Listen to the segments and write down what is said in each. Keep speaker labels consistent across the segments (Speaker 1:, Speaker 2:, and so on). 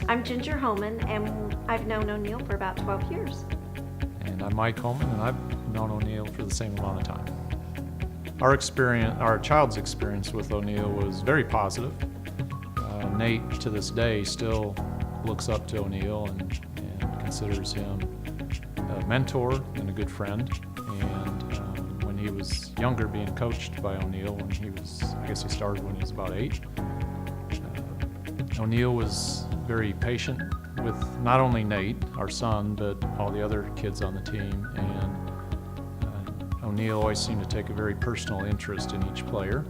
Speaker 1: I'm Ginger Holman, and I've known O'Neill for about 12 years.
Speaker 2: And I'm Mike Holman, and I've known O'Neill for the same amount of time. Our child's experience with O'Neill was very positive. Nate, to this day, still looks up to O'Neill and considers him a mentor and a good friend. And when he was younger, being coached by O'Neill, I guess he started when he was about 8. O'Neill was very patient with not only Nate, our son, but all the other kids on the team. And O'Neill always seemed to take a very personal interest in each player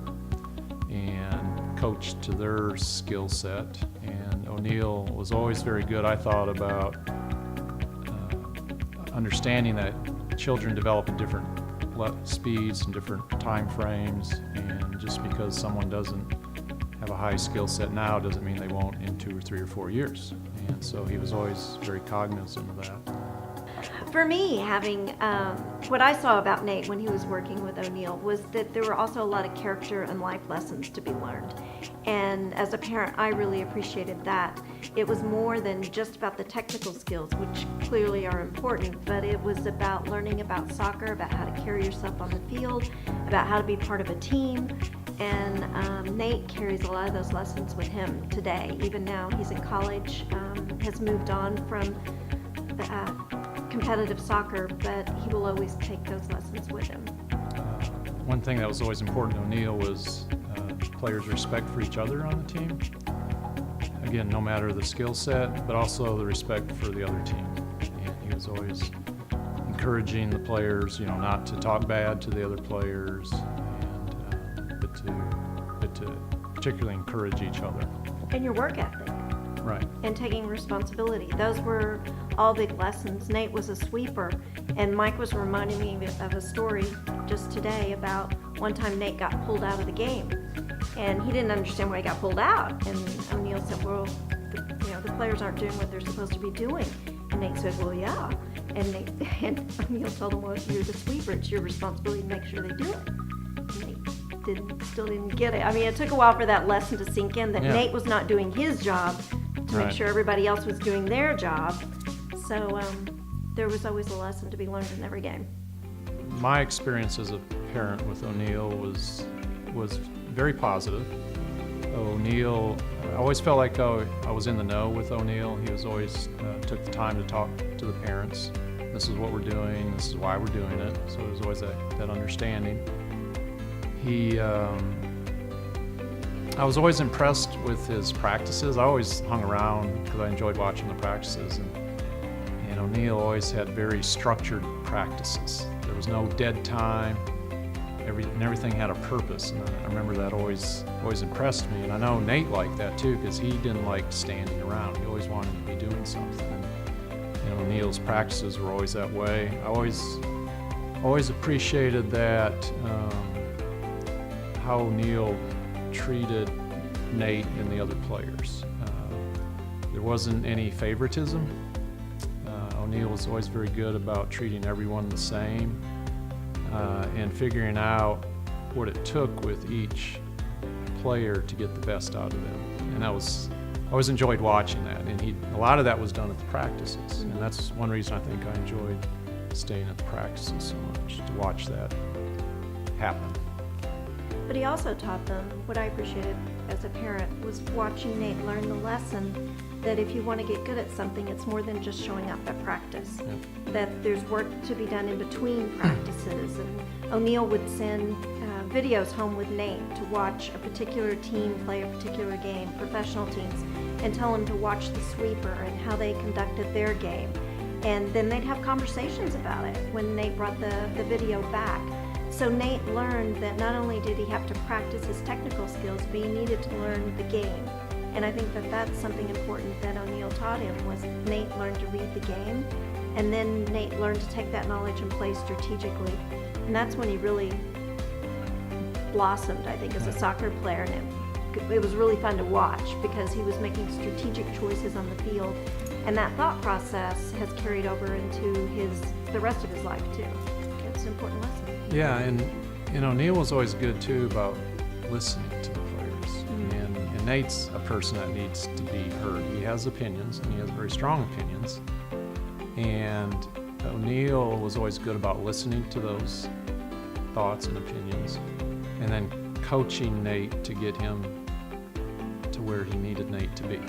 Speaker 2: and coached to their skill set. And O'Neill was always very good, I thought, about understanding that children develop at different speeds and different time frames, and just because someone doesn't have a high skill set now doesn't mean they won't in 2 or 3 or 4 years. And so he was always very cognizant of that.
Speaker 1: For me, what I saw about Nate when he was working with O'Neill was that there were also a lot of character and life lessons to be learned. And as a parent, I really appreciated that. It was more than just about the technical skills, which clearly are important, but it was about learning about soccer, about how to carry yourself on the field, about how to be part of a team. And Nate carries a lot of those lessons with him today. Even now, he's in college, has moved on from competitive soccer, but he will always take those lessons with him.
Speaker 2: One thing that was always important to O'Neill was players' respect for each other on the team. Again, no matter the skill set, but also the respect for the other team. And he was always encouraging the players, not to talk bad to the other players, but to particularly encourage each other.
Speaker 1: And your work ethic.
Speaker 2: Right.
Speaker 1: And taking responsibility. Those were all big lessons. Nate was a sweeper, and Mike was reminding me of a story just today about one time Nate got pulled out of the game, and he didn't understand why he got pulled out. And O'Neill said, well, the players aren't doing what they're supposed to be doing. And Nate said, well, yeah. And O'Neill told him, well, you're the sweeper. It's your responsibility to make sure they do it. And Nate still didn't get it. I mean, it took a while for that lesson to sink in, that Nate was not doing his job to make sure everybody else was doing their job. So there was always a lesson to be learned in every game.
Speaker 2: My experience as a parent with O'Neill was very positive. O'Neill, I always felt like I was in the know with O'Neill. He was always took the time to talk to the parents. This is what we're doing. This is why we're doing it. So there was always that understanding. I was always impressed with his practices. I always hung around because I enjoyed watching the practices. And O'Neill always had very structured practices. There was no dead time. Everything had a purpose, and I remember that always impressed me. And I know Nate liked that too, because he didn't like standing around. He always wanted to be doing something. And O'Neill's practices were always that way. I always appreciated that, how O'Neill treated Nate and the other players. There wasn't any favoritism. O'Neill was always very good about treating everyone the same, and figuring out what it took with each player to get the best out of them. And I always enjoyed watching that. And a lot of that was done at the practices. And that's one reason I think I enjoyed staying at the practices so much, to watch that happen.
Speaker 1: But he also taught them, what I appreciated as a parent, was watching Nate learn the lesson that if you want to get good at something, it's more than just showing up at practice.
Speaker 2: Yep.
Speaker 1: That there's work to be done in between practices. And O'Neill would send videos home with Nate to watch a particular team play a particular game, professional teams, and tell him to watch the sweeper and how they conducted their game. And then they'd have conversations about it when Nate brought the video back. So Nate learned that not only did he have to practice his technical skills, but he needed to learn the game. And I think that that's something important that O'Neill taught him, was Nate learned to read the game, and then Nate learned to take that knowledge and play strategically. And that's when he really blossomed, I think, as a soccer player. And it was really fun to watch because he was making strategic choices on the field. And that thought process has carried over into the rest of his life too. It's an important lesson.
Speaker 2: Yeah, and O'Neill was always good too about listening to the players and Nate's a person that needs to be heard. He has opinions, and he has very strong opinions. And O'Neill was always good about listening to those thoughts and opinions, and then coaching Nate to get him to where he needed Nate to be.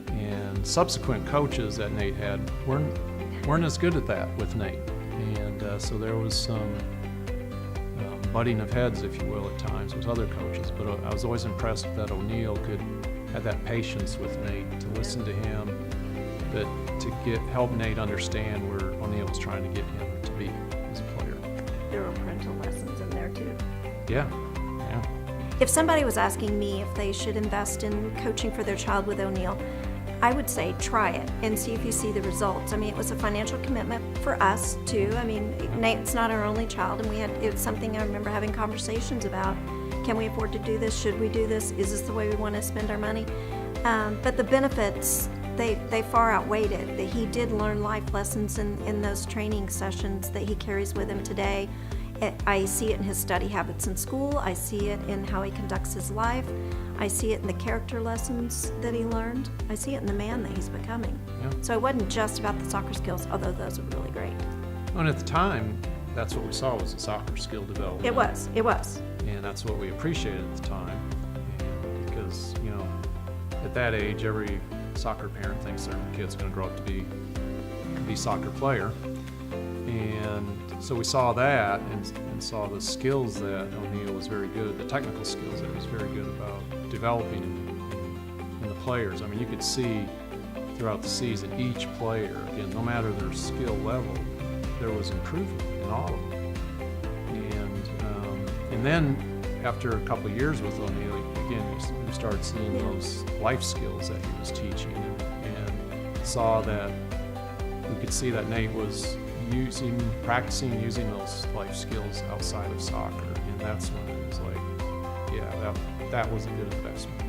Speaker 2: And subsequent coaches that Nate had weren't as good at that with Nate. And so there was some butting of heads, if you will, at times with other coaches. But I was always impressed that O'Neill had that patience with Nate, to listen to him, to help Nate understand where O'Neill was trying to get him to be as a player.
Speaker 1: There were parental lessons in there too.
Speaker 2: Yeah.
Speaker 1: If somebody was asking me if they should invest in coaching for their child with O'Neill, I would say try it and see if you see the results. I mean, it was a financial commitment for us too. I mean, Nate's not our only child, and it was something I remember having conversations about. Can we afford to do this? Should we do this? Is this the way we want to spend our money? But the benefits, they far outweighed it. That he did learn life lessons in those training sessions that he carries with him today. I see it in his study habits in school. I see it in how he conducts his life. I see it in the character lessons that he learned. I see it in the man that he's becoming.
Speaker 2: Yeah.
Speaker 1: So it wasn't just about the soccer skills, although those were really great.
Speaker 2: And at the time, that's what we saw was the soccer skill development.
Speaker 1: It was.
Speaker 2: And that's what we appreciated at the time. And because, at that age, every soccer parent thinks their kid's going to grow up to be a soccer player. And so we saw that and saw the skills that O'Neill was very good, the technical skills that he was very good about developing in the players. I mean, you could see throughout the season, each player, again, no matter their skill level, there was improvement in all of them. And then after a couple of years with O'Neill, again, we started seeing those life skills that he was teaching, and saw that we could see that Nate was practicing using those life skills outside of soccer, and that's when it was like, yeah, that was a good investment.